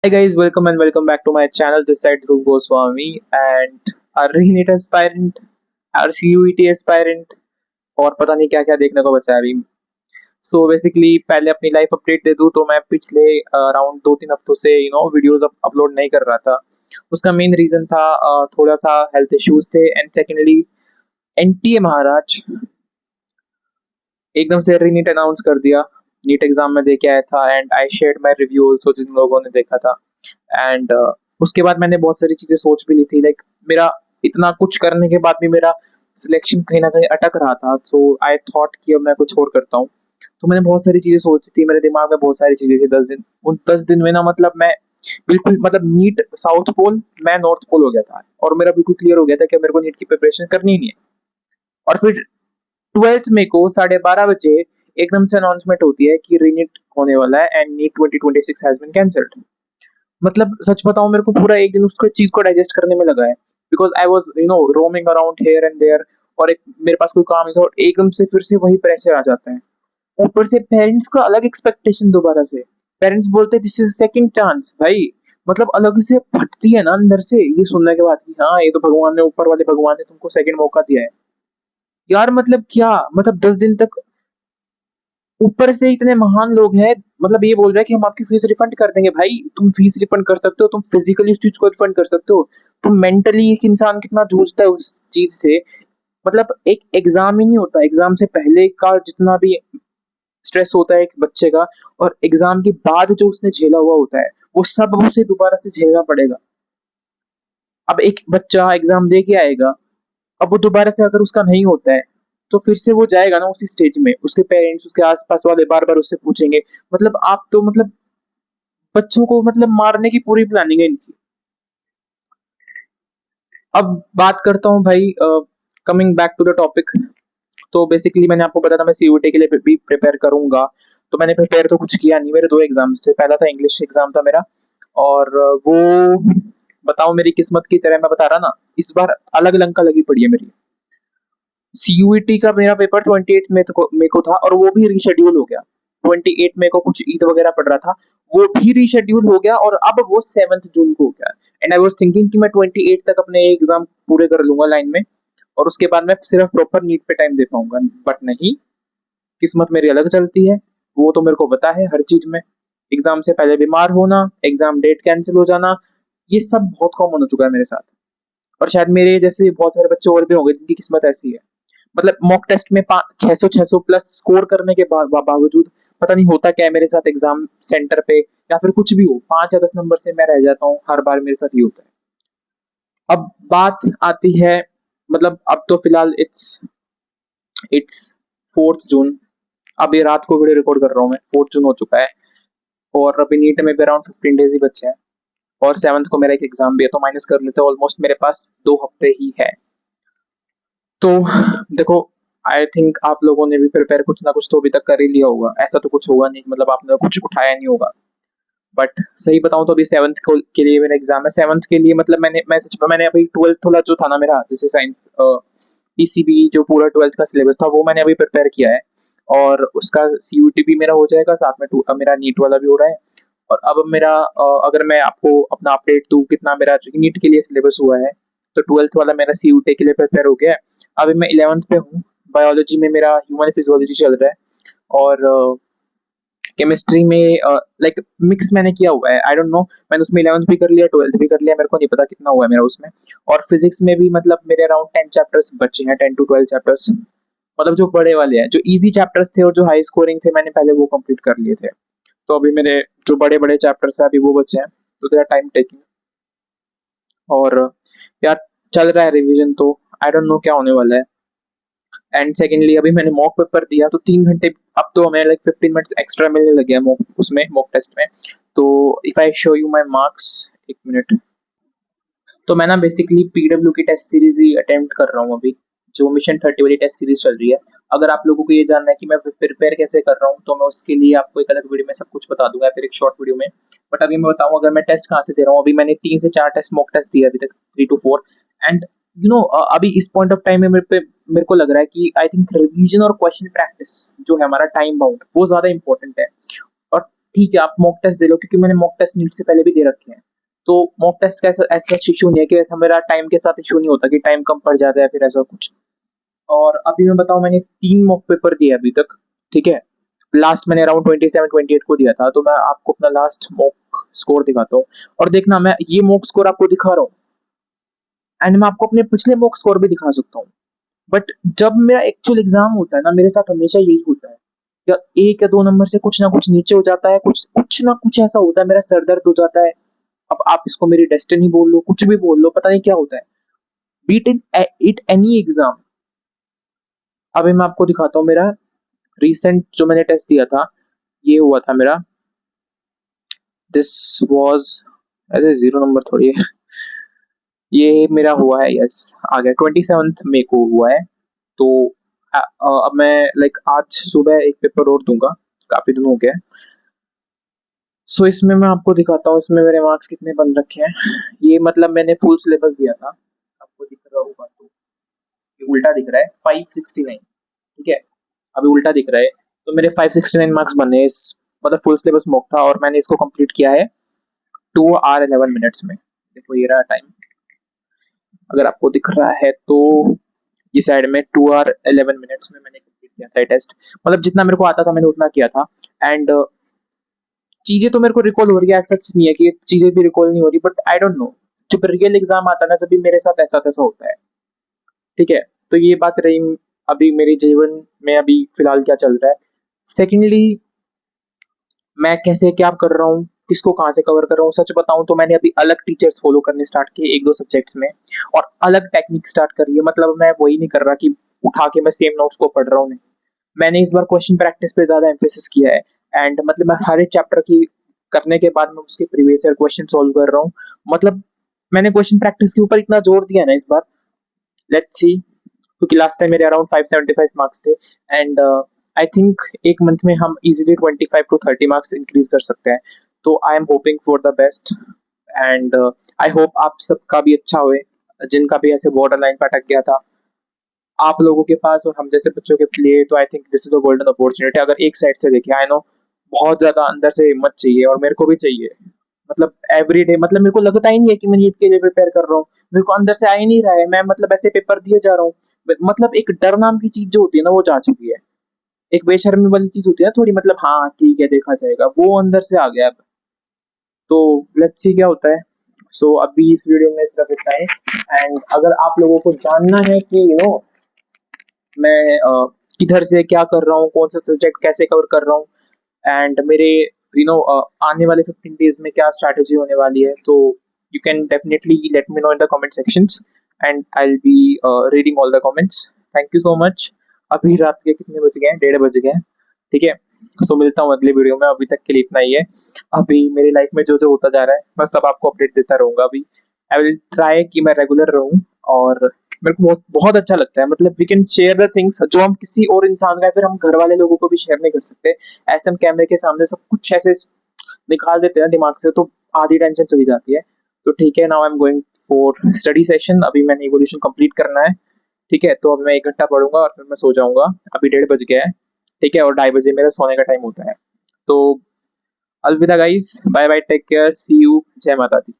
Hi guys, welcome and welcome back to my channel. This side Dhruv Goswami and our re-NEET aspirant, our CUET aspirant और पता नहीं क्या क्या देखने को बचा है अभी। सो बेसिकली पहले अपनी लाइफ अपडेट दे दूँ तो मैं पिछले अराउंड 2-3 हफ्तों से वीडियोस अपलोड नहीं कर रहा था। उसका मेन रीजन था थोड़ा सा हेल्थ इश्यूज थे एंड सेकेंडली एनटीए महाराज एकदम से री नीट अनाउंस कर दिया। नीट एग्जाम में दे के आया था and I shared my review also जिन लोगों ने देखा था। एंड उसके बाद मैंने बहुत सारी चीजें सोच भी ली थी, लाइक मेरा इतना कुछ करने के बाद भी मेरा सिलेक्शन कहीं ना कहीं अटक रहा था। सो आई थॉट कि अब मैं कुछ और करता हूँ। तो मैंने बहुत सारी चीजें सोची थी, मेरे दिमाग में बहुत सारी चीजें थी। 10 दिन, उन 10 दिन में ना मतलब मैं बिल्कुल मतलब नीट साउथ पोल, मैं नॉर्थ पोल हो गया था और मेरा बिल्कुल क्लियर हो गया था कि मेरे को नीट की प्रिपरेशन करनी ही नहीं है। और फिर 12th में को 12:30 बजे एकदम से अनाउंसमेंट होती है कि रीनीट होने वाला है and NEET 2026 has been cancelled. मतलब सच बताऊं, मेरे को पूरा एक दिन उसको चीज को डाइजेस्ट करने में लगा है, because I was roaming around here and there और एक मेरे पास कोई काम नहीं था और एकदम से फिर से वही प्रेशर आ जाता है। ऊपर से पेरेंट्स का अलग एक्सपेक्टेशन दोबारा से। पेरेंट्स बोलते हैं दिस इज सेकंड चांस भाई। मतलब अलग से फटती है ना अंदर से ये सुनने के बाद कि हाँ ये तो भगवान ने, ऊपर वाले भगवान ने तुमको सेकंड मौका दिया है। यार मतलब क्या, मतलब 10 दिन तक ऊपर से इतने महान लोग हैं, मतलब ये बोल रहे हैं कि हम आपकी फीस रिफंड कर देंगे। भाई तुम फीस रिफंड कर सकते हो, तुम फिजिकली उस चीज को रिफंड कर सकते हो, तुम मेंटली एक इंसान कितना जूझता है उस चीज से। मतलब एक एग्जाम ही नहीं होता, एग्जाम से पहले का जितना भी स्ट्रेस होता है एक बच्चे का, और एग्जाम के बाद जो उसने झेला हुआ होता है वो सब उसे दोबारा से झेलना पड़ेगा। अब एक बच्चा एग्जाम दे के आएगा, अब वो दोबारा से अगर उसका नहीं होता है तो फिर से वो जाएगा ना उसी स्टेज में, उसके पेरेंट्स उसके आसपास वाले बार बार उससे पूछेंगे। मतलब आप तो मतलब बच्चों को मतलब मारने की पूरी प्लानिंग है इनकी। अब बात करता हूँ भाई, coming back to the topic. तो बेसिकली मैंने आपको बताया था मैं सीयूटी के लिए भी प्रिपेयर करूंगा। तो मैंने प्रिपेयर तो कुछ किया नहीं, मेरे दो एग्जाम्स थे। पहला था इंग्लिश एग्जाम था मेरा, और वो बताओ मेरी किस्मत की तरह मैं बता रहा ना, इस बार अलग लंका लगी पड़ी है मेरी। सीयूईटी का मेरा पेपर 28 में को था और वो भी रीशेड्यूल हो गया। 28 में को कुछ ईद वगैरह पड़ रहा था, वो भी रीशेड्यूल हो गया और अब वो 7 जून को हो गया। एंड आई वाज थिंकिंग कि मैं 28 तक अपने एग्जाम पूरे कर लूंगा लाइन में, और उसके बाद मैं सिर्फ प्रॉपर नीट पे टाइम दे पाऊंगा। बट नहीं, किस्मत मेरी अलग चलती है। वो तो मेरे को पता है हर चीज में। एग्जाम से पहले बीमार होना, एग्जाम डेट कैंसिल हो जाना, ये सब बहुत कॉमन हो चुका है मेरे साथ। और शायद मेरे जैसे बहुत सारे बच्चे और भी होंगे जिनकी किस्मत ऐसी है। मतलब मॉक टेस्ट में 600 प्लस स्कोर करने के बावजूद पता नहीं होता क्या है मेरे साथ एग्जाम सेंटर पे, या फिर कुछ भी हो, 5 या 10 नंबर से मैं रह जाता हूँ। हर बार मेरे साथ ये होता है। अब बात आती है, मतलब अब तो फिलहाल इट्स 4th जून। अभी रात को वीडियो रिकॉर्ड कर रहा हूँ मैं, 4th जून हो चुका है। और अभी नीट में भी अराउंड 15 डेज ही बचे हैं, और 7th को मेरा एक एग्जाम भी है, तो माइनस कर लेते हैं, ऑलमोस्ट मेरे पास 2 हफ्ते ही है। तो देखो, आई थिंक आप लोगों ने भी प्रिपेयर कुछ ना कुछ तो अभी तक कर ही लिया होगा। ऐसा तो कुछ होगा नहीं मतलब आपने कुछ उठाया नहीं होगा। बट सही बताऊं तो अभी 7th को के लिए मेरा एग्जाम है। 7th के लिए मतलब मैंने अभी 12th वाला जो था ना मेरा, जैसे साइंस पीसीबी, जो पूरा 12th का सिलेबस था वो मैंने अभी प्रिपेयर किया है। और उसका सीयूटी भी मेरा हो जाएगा, साथ में मेरा नीट वाला भी हो रहा है। और अब मेरा अगर मैं आपको अपना अपडेट दूं कितना मेरा नीट के लिए सिलेबस हुआ है, तो 12th वाला मेरा सीयूटी के लिए प्रिपेयर हो गया है। अभी मैं 11th पे हूँ। बायोलॉजी में मेरा ह्यूमन फिजियोलॉजी चल रहा है, और केमिस्ट्री में लाइक मिक्स मैंने किया हुआ है। आई डोंट नो, मैंने उसमें 11th भी कर लिया, 12th भी कर लिया, मेरे को नहीं पता कितना हुआ है मेरा उसमें। और फिजिक्स में भी मतलब मेरे अराउंड 10 चैप्टर्स बचे हैं, 10 to 12 चैप्टर्स। मतलब जो बड़े वाले हैं, जो इजी चैप्टर्स थे और जो हाई स्कोरिंग थे, मैंने पहले वो कंप्लीट कर लिए थे। तो अभी मेरे जो बड़े बड़े चैप्टर्स हैं अभी वो बचे हैं, तो दे आर टाइम टेकिंग। और यार चल रहा है रिवीजन, तो आई डोंट नो क्या होने वाला है। एंड सेकेंडली अभी मैंने मॉक पेपर दिया तो 3 घंटे, अब तो हमें लाइक 15 मिनट्स एक्स्ट्रा मिलने लगे हैं मॉक उसमें, मॉक टेस्ट में। तो if I show you my marks, एक मिनट। तो मैं ना बेसिकली पीडब्ल्यू की टेस्ट सीरीज ही अटेम्प्ट कर रहा हूँ अभी, जो मिशन 30 वाली टेस्ट सीरीज चल रही है। अगर आप लोगों को ये जानना है कि मैं प्रिपेयर कैसे कर रहा हूँ, तो मैं उसके लिए आपको एक अलग वीडियो में सब कुछ बता दूंगा, फिर एक शॉर्ट वीडियो में। बट अभी मैं बताऊँ अगर मैं टेस्ट कहाँ से दे रहा हूँ। अभी मैंने 3 से 4 टेस्ट, मॉक टेस्ट दिए अभी तक, 3 to 4। एंड अभी इस पॉइंट ऑफ टाइम में मेरे को लग रहा है कि आई थिंक रिवीजन और क्वेश्चन प्रैक्टिस जो है हमारा टाइम बाउंड, वो ज्यादा इंपॉर्टेंट है। और ठीक है आप मॉक टेस्ट दे लो, क्योंकि मैंने मॉक टेस्ट नीट से पहले भी दे रखे हैं। तो मॉक टेस्ट का ऐसा ऐसा इशू नहीं है कि ऐसा मेरा टाइम के साथ इशू नहीं होता कि टाइम कम पड़ जाता है फिर ऐसा कुछ। और अभी मैं बताऊं, मैंने 3 मॉक पेपर दिए अभी तक, ठीक है। लास्ट मैंने अराउंड 27-28 को दिया था, तो मैं आपको अपना लास्ट मॉक स्कोर दिखाता हूँ। और देखना, मैं ये मॉक स्कोर आपको दिखा रहा हूँ, एंड मैं आपको अपने पिछले मॉक स्कोर भी दिखा सकता हूँ। बट जब मेरा एक्चुअल एग्जाम होता है ना, मेरे साथ हमेशा यही होता है, या 1 या 2 नंबर से कुछ ना कुछ नीचे हो जाता है, कुछ ना कुछ ऐसा होता है, मेरा सर दर्द हो जाता है। अब आप इसको मेरी डेस्टिनी बोल लो, कुछ भी बोल लो, पता नहीं क्या होता है। Beat in it any exam. अभी मैं आपको दिखाता हूँ मेरा रिसेंट जो मैंने टेस्ट दिया था, ये हुआ था मेरा। दिस वाज, ऐसे 0 नंबर थोड़ी है। ये मेरा हुआ है, यस, आ गया 27 मई को हुआ है। तो अब मैं लाइक आज सुबह एक पेपर और दूंगा, काफी दिन हो गया है। सो इसमें मैं आपको दिखाता हूँ इसमें मेरे मार्क्स कितने बन रखे हैं। ये मतलब मैंने फुल सिलेबस दिया था, आपको दिख रहा होगा तो, ये उल्टा दिख रहा है 569, ठीक है। अभी उल्टा दिख रहा है, तो मेरे 569 मार्क्स बने इस, मतलब फुल सिलेबस मॉक था, और मैंने इसको कंप्लीट किया है 2 hour 11 minutes में। देखो ये रहा टाइम, अगर आपको दिख रहा है तो, ये साइड में 2 hour 11 minutes में मैंने कंप्लीट किया था ये टेस्ट। मतलब जितना मेरे को आता था मैंने उतना किया था। एंड चीजें तो मेरे को रिकॉल हो रही है, सच नहीं है कि चीजें भी रिकॉल नहीं हो रही, बट आई डोंट नो, जब रियल एग्जाम आता है ना, जब भी मेरे साथ ऐसा तैसा होता है, ठीक है। तो ये बात रही अभी मेरे जीवन में अभी फिलहाल क्या चल रहा है। सेकेंडली, मैं कैसे क्या कर रहा हूँ, किसको कहाँ से कवर कर रहा हूँ, सच बताऊं तो मैंने अभी अलग टीचर्स फॉलो करने स्टार्ट किए 1-2 सब्जेक्ट्स में, और अलग टेक्निक स्टार्ट करी है। मतलब मैं वही नहीं कर रहा कि उठा के मैं सेम नोट्स को पढ़ रहा हूँ, नहीं। मैंने इस बार क्वेश्चन प्रैक्टिस पे ज्यादा एम्फेसिस किया है। एंड मतलब मैं हर एक चैप्टर की करने के बाद मैं उसके प्रीवियस ईयर क्वेश्चन सॉल्व कर रहा हूँ। मतलब मैंने क्वेश्चन प्रैक्टिस के ऊपर इतना जोर दिया ना इस बार, लेट्स सी, क्योंकि लास्ट टाइम मेरे अराउंड 575 मार्क्स थे। एंड आई थिंक एक मंथ में हम इजीली 25 to 30 मार्क्स इंक्रीज कर सकते हैं। तो I am hoping for the best, and I hope आप सबका भी अच्छा हुए, जिनका भी ऐसे बॉर्डर लाइन पर अटक गया था। आप लोगों के पास और हम जैसे बच्चों के लिए तो I think this is a golden opportunity. अगर एक साइड से देखें, आई नो बहुत ज्यादा अंदर से हिम्मत चाहिए, और मेरे को भी चाहिए। मतलब एवरी डे, मतलब मेरे को लगता ही नहीं है कि मैं नीट के लिए प्रिपेयर कर रहा हूँ। मेरे को अंदर से आ ही नहीं रहा है, मैं मतलब ऐसे पेपर दिए जा रहा हूँ। मतलब एक डर नाम की चीज जो होती है ना, वो जा चुकी है। एक बेशर्मी वाली चीज होती है ना थोड़ी, मतलब हाँ ठीक है देखा जाएगा, वो अंदर से आ गया अब। तो लेट्स सी क्या होता है। सो अभी इस वीडियो में सिर्फ इतना ही। एंड अगर आप लोगों को जानना है कि मैं किधर से क्या कर रहा हूँ, कौन सा सब्जेक्ट कैसे कवर कर रहा हूँ, एंड मेरे आने वाले 15 डेज में क्या स्ट्रैटेजी होने वाली है, तो you can definitely let me know in the comment sections, and I will be reading all the comments. Thank you so much. अभी रात के कितने बज गए हैं, 1:30 बज गए हैं, ठीक है। सो मिलता हूँ अगले वीडियो में, अभी तक के लिए इतना ही है। अभी मेरी लाइफ में जो जो होता जा रहा है मैं सब आपको अपडेट देता रहूंगा। अभी आई विल ट्राई कि मैं रेगुलर रहूं, और मेरे को बहुत बहुत अच्छा लगता है। मतलब we can share the things जो हम किसी और इंसान का, फिर हम घर वाले लोगों को भी शेयर नहीं कर सकते। ऐसे हम कैमरे के सामने सब कुछ ऐसे निकाल देते हैं दिमाग से, तो आधी टेंशन चली जाती है। तो ठीक है, now I am going for study session. अभी मैंने इवोल्यूशन कंप्लीट करना है, ठीक है। तो अब मैं 1 घंटा पढ़ूंगा और फिर मैं सो जाऊंगा। अभी 1:30 बज गया है, ठीक है, और 2:30 बजे मेरा सोने का टाइम होता है। तो अलविदा guys, bye bye, take care, see you, जय माता दी।